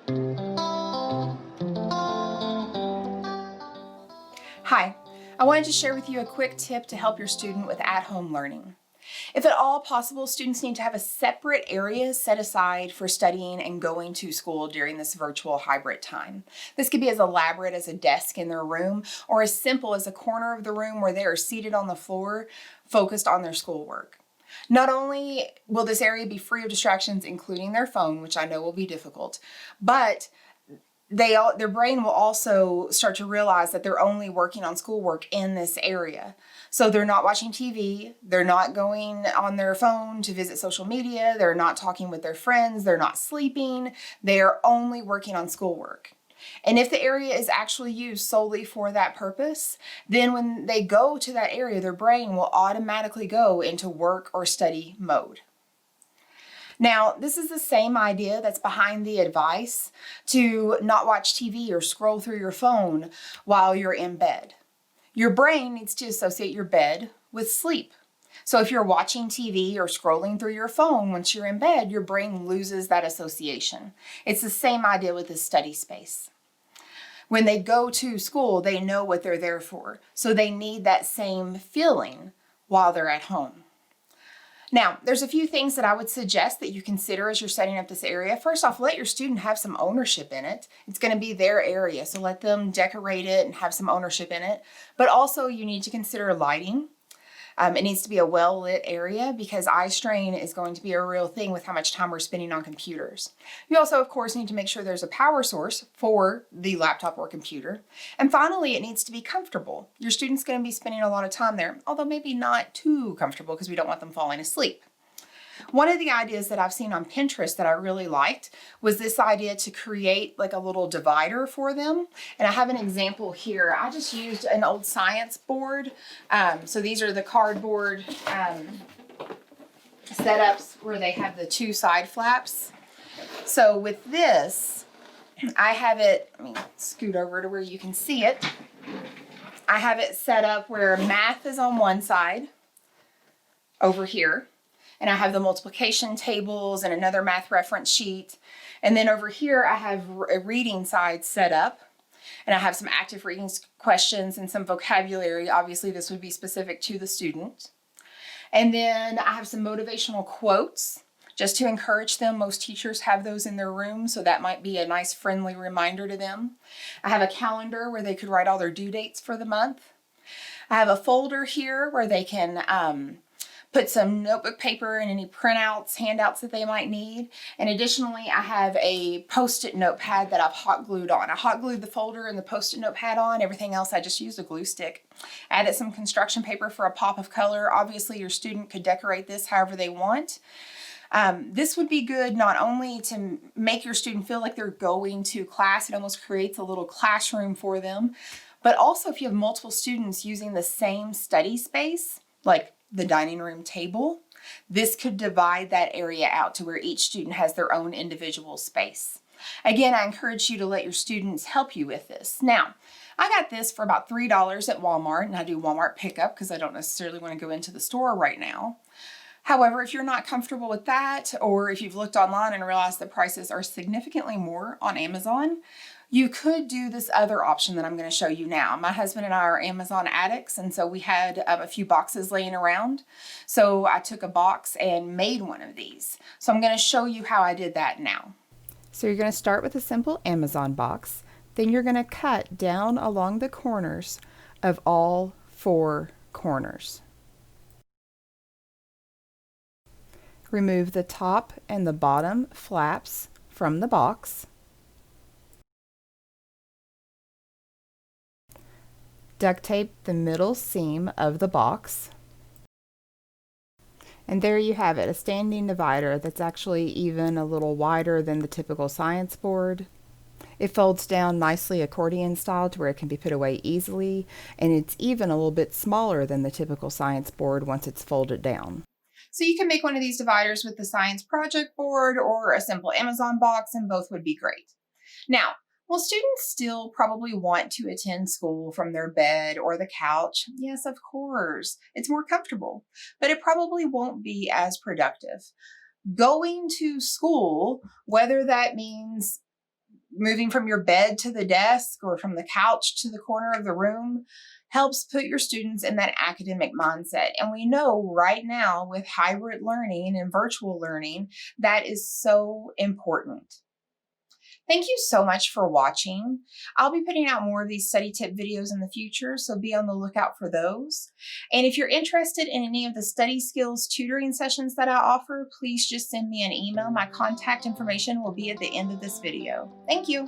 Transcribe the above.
Hi, I wanted to share with you a quick tip to help your student with at-home learning. If at all possible, students need to have a separate area set aside for studying and going to school during this virtual hybrid time. This could be as elaborate as a desk in their room or as simple as a corner of the room where they are seated on the floor, focused on their schoolwork. Not only will this area be free of distractions, including their phone, which I know will be difficult, but their brain will also start to realize that they're only working on schoolwork in this area. So they're not watching TV, they're not going on their phone to visit social media, they're not talking with their friends, they're not sleeping, they're only working on schoolwork. And if the area is actually used solely for that purpose, then when they go to that area, their brain will automatically go into work or study mode. Now, this is the same idea that's behind the advice to not watch TV or scroll through your phone while you're in bed. Your brain needs to associate your bed with sleep. So if you're watching TV or scrolling through your phone once you're in bed, your brain loses that association. It's the same idea with this study space. When they go to school, they know what they're there for. So they need that same feeling while they're at home. Now, there's a few things that I would suggest that you consider as you're setting up this area. First off, let your student have some ownership in it. It's going to be their area, so let them decorate it and have some ownership in it. But also, you need to consider lighting. It needs to be a well-lit area because eye strain is going to be a real thing with how much time we're spending on computers. You also, of course, need to make sure there's a power source for the laptop or computer. And finally, it needs to be comfortable. Your student's going to be spending a lot of time there, although maybe not too comfortable because we don't want them falling asleep. One of the ideas that I've seen on Pinterest that I really liked was this idea to create like a little divider for them. And I have an example here. I just used an old science board. So these are the cardboard setups where they have the two side flaps. So with this, I have it, let me scoot over to where you can see it. I have it set up where math is on one side over here. And I have the multiplication tables and another math reference sheet. And then over here, I have a reading side set up. And I have some active reading questions and some vocabulary. Obviously, this would be specific to the student. And then I have some motivational quotes just to encourage them. Most teachers have those in their room, so that might be a nice friendly reminder to them. I have a calendar where they could write all their due dates for the month. I have a folder here where they can put some notebook paper and any printouts, handouts that they might need. And additionally, I have a Post-it notepad that I've hot glued on. I hot glued the folder and the Post-it notepad on. Everything else, I just used a glue stick. Added some construction paper for a pop of color. Obviously, your student could decorate this however they want. This would be good not only to make your student feel like they're going to class, it almost creates a little classroom for them, but also if you have multiple students using the same study space, like the dining room table, this could divide that area out to where each student has their own individual space. Again, I encourage you to let your students help you with this. Now, I got this for about $3 at Walmart, and I do Walmart pickup because I don't necessarily want to go into the store right now. However, if you're not comfortable with that, or if you've looked online and realized the prices are significantly more on Amazon, you could do this other option that I'm going to show you now. My husband and I are Amazon addicts, and so we had a few boxes laying around. So I took a box and made one of these. So I'm going to show you how I did that now. So you're going to start with a simple Amazon box. Then you're going to cut down along the corners of all 4 corners. Remove the top and the bottom flaps from the box. Duct tape the middle seam of the box. And there you have it, a standing divider that's actually even a little wider than the typical science board. It folds down nicely accordion style to where it can be put away easily, and it's even a little bit smaller than the typical science board once it's folded down. So you can make one of these dividers with the science project board or a simple Amazon box, and both would be great. Now, will students still probably want to attend school from their bed or the couch? Yes, of course. It's more comfortable, but it probably won't be as productive. Going to school, whether that means moving from your bed to the desk or from the couch to the corner of the room helps put your students in that academic mindset. And we know right now with hybrid learning and virtual learning, that is so important. Thank you so much for watching. I'll be putting out more of these study tip videos in the future, so be on the lookout for those. And if you're interested in any of the study skills tutoring sessions that I offer, please just send me an email. My contact information will be at the end of this video. Thank you.